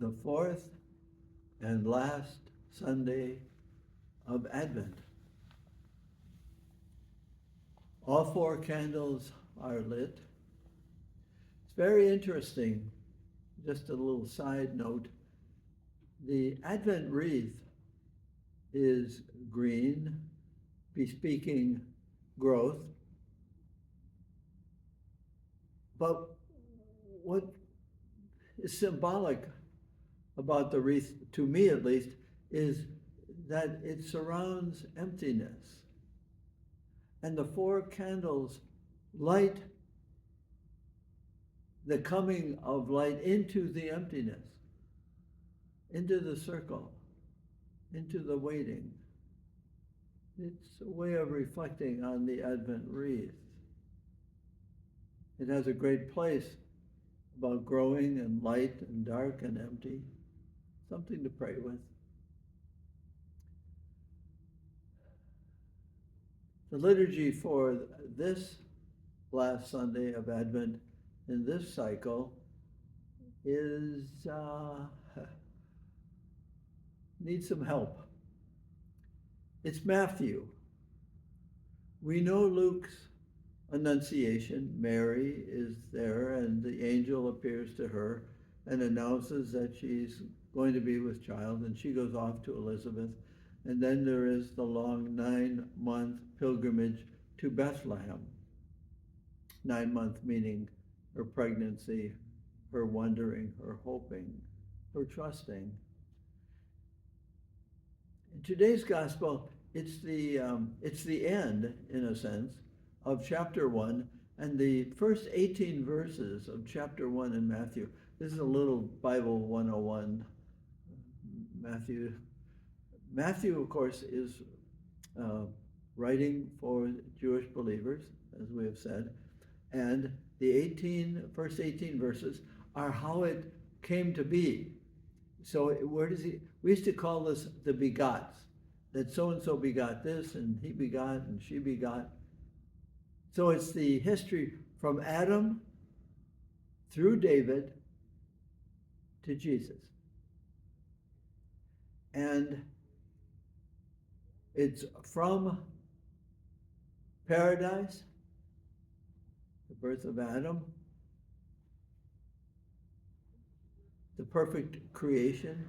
the fourth and last Sunday of Advent. All four candles are lit. It's very interesting. Just a little side note. The Advent wreath is green, bespeaking growth. But what is symbolic about the wreath, to me at least, is that it surrounds emptiness. And the four candles light the coming of light into the emptiness, into the circle, into the waiting. It's a way of reflecting on the Advent wreath. It has a great place about growing and light and dark and empty, something to pray with. The liturgy for this last Sunday of Advent in this cycle is needs some help. It's Matthew. We know Luke's Annunciation. Mary is there and the angel appears to her and announces that she's going to be with child, and she goes off to Elizabeth. And then there is the long 9-month pilgrimage to Bethlehem. 9-month meaning her pregnancy, her wondering, her hoping, her trusting. In today's gospel, it's the end, in a sense, of chapter 1 and the first 18 verses of chapter 1 in Matthew. This is a little Bible 101. Matthew, of course, is writing for Jewish believers, as we have said, and the first 18 verses are how it came to be. So where does we used to call this the begots, that so-and-so begot this, and he begot, and she begot. So it's the history from Adam through David to Jesus. And it's from paradise, the birth of Adam, the perfect creation,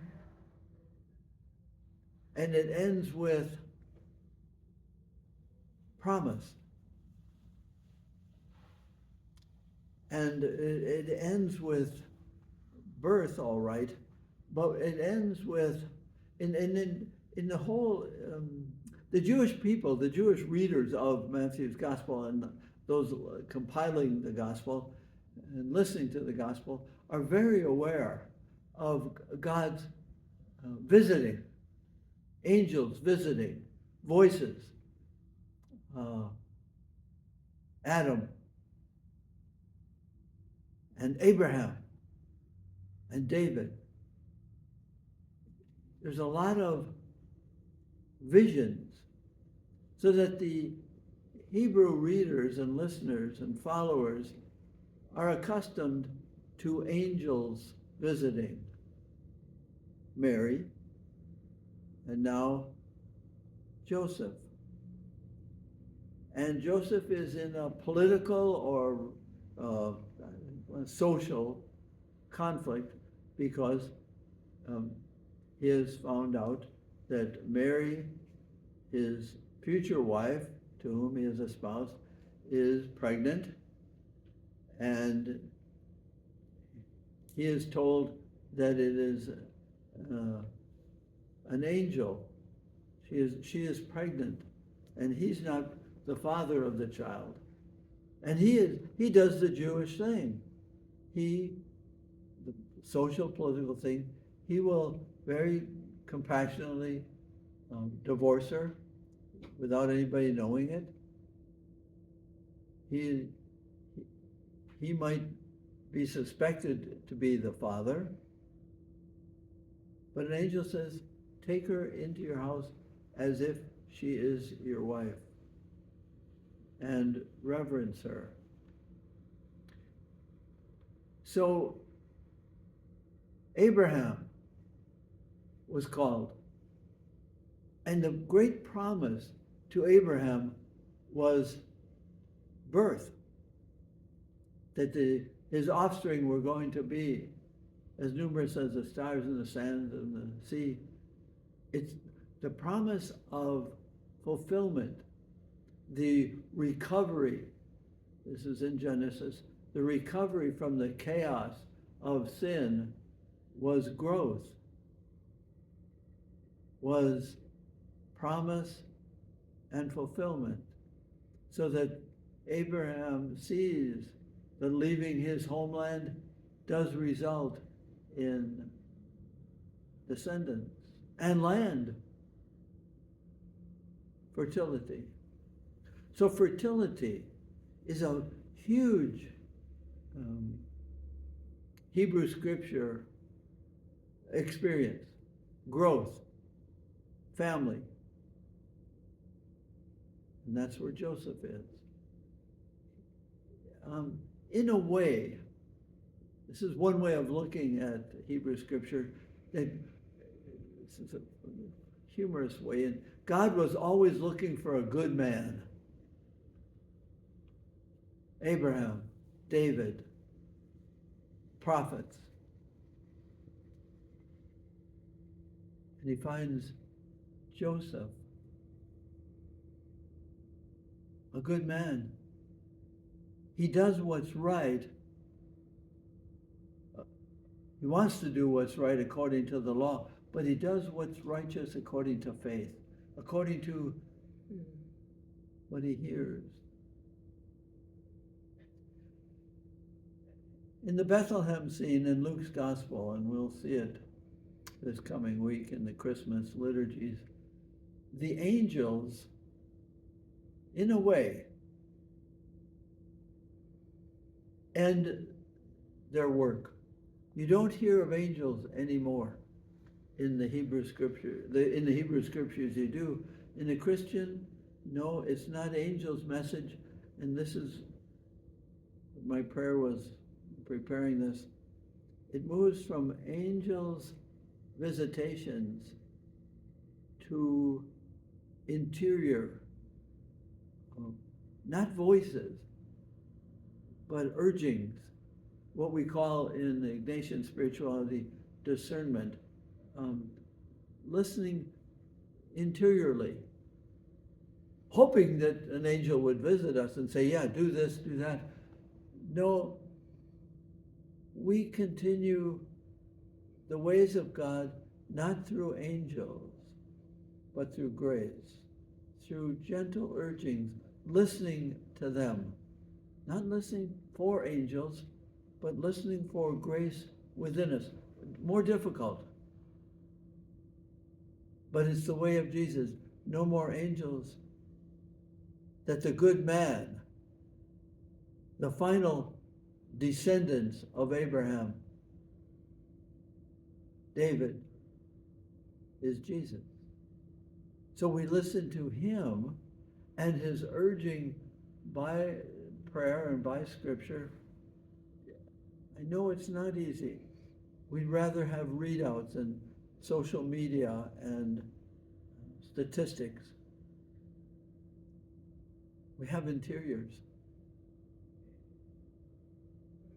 and it ends with promise. And it ends with birth, all right, but it ends with, in the whole, the Jewish people, the Jewish readers of Matthew's gospel and those compiling the gospel and listening to the gospel are very aware of God's visiting, angels visiting, voices, Adam and Abraham and David. There's a lot of visions, so that the Hebrew readers and listeners and followers are accustomed to angels visiting Mary and now Joseph. And Joseph is in a political or social conflict because he has found out that Mary, his future wife, to whom he is espoused, is pregnant, and he is told that it is an angel. She is pregnant, and he's not the father of the child. And he does the Jewish thing. The social, political thing, he will very compassionately divorce her without anybody knowing it. He might be suspected to be the father, but an angel says, take her into your house as if she is your wife and reverence her. So Abraham was called. And the great promise to Abraham was birth, that his offspring were going to be as numerous as the stars in the sands and the sea. It's the promise of fulfillment, the recovery. This is in Genesis. The recovery from the chaos of sin was growth, was promise and fulfillment, so that Abraham sees that leaving his homeland does result in descendants and land, fertility. So fertility is a huge Hebrew scripture experience, growth, family. And that's where Joseph is. In a way, this is one way of looking at Hebrew scripture, that this is a humorous way, and God was always looking for a good man. Abraham, David, prophets. And he finds Joseph, a good man. He does what's right. He wants to do what's right according to the law, but he does what's righteous according to faith, according to what he hears. In the Bethlehem scene in Luke's Gospel, and we'll see it this coming week in the Christmas liturgies, the angels, in a way, end their work. You don't hear of angels anymore in the Hebrew scripture. In the Hebrew scriptures you do. In the Christian, no, it's not angels' message. And this is, my prayer was preparing this. It moves from angels' visitations to interior, not voices, but urgings, what we call in the Ignatian spirituality discernment, listening interiorly, hoping that an angel would visit us and say, yeah, do this, do that. No, we continue the ways of God not through angels, but through grace, through gentle urgings, listening to them, not listening for angels, but listening for grace within us. More difficult, but it's the way of Jesus. No more angels. That the good man, the final descendants of Abraham, David, is Jesus. So we listen to him and his urging by prayer and by scripture. I know it's not easy. We'd rather have readouts and social media and statistics. We have interiors.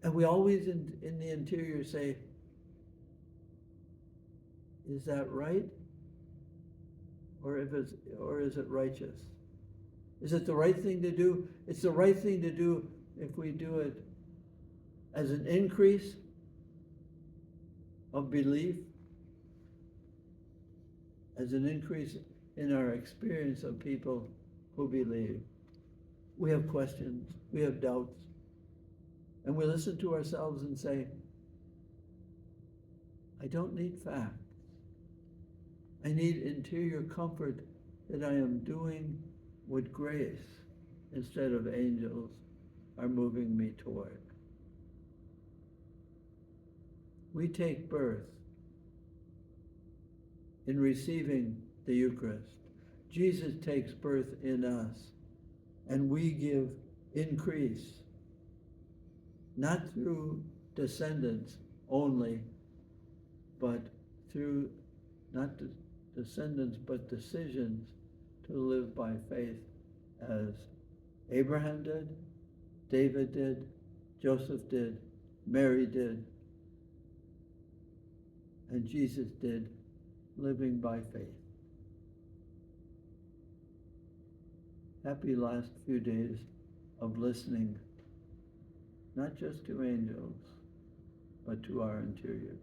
And we always in the interior say, is that right? Or is it righteous? Is it the right thing to do? It's the right thing to do if we do it as an increase of belief, as an increase in our experience of people who believe. We have questions, we have doubts, and we listen to ourselves and say, I don't need facts. I need interior comfort that I am doing what grace instead of angels are moving me toward. We take birth in receiving the Eucharist. Jesus takes birth in us, and we give increase, not through descendants only, but through not descendants, but decisions to live by faith as Abraham did, David did, Joseph did, Mary did, and Jesus did, living by faith. Happy last few days of listening, not just to angels, but to our interiors.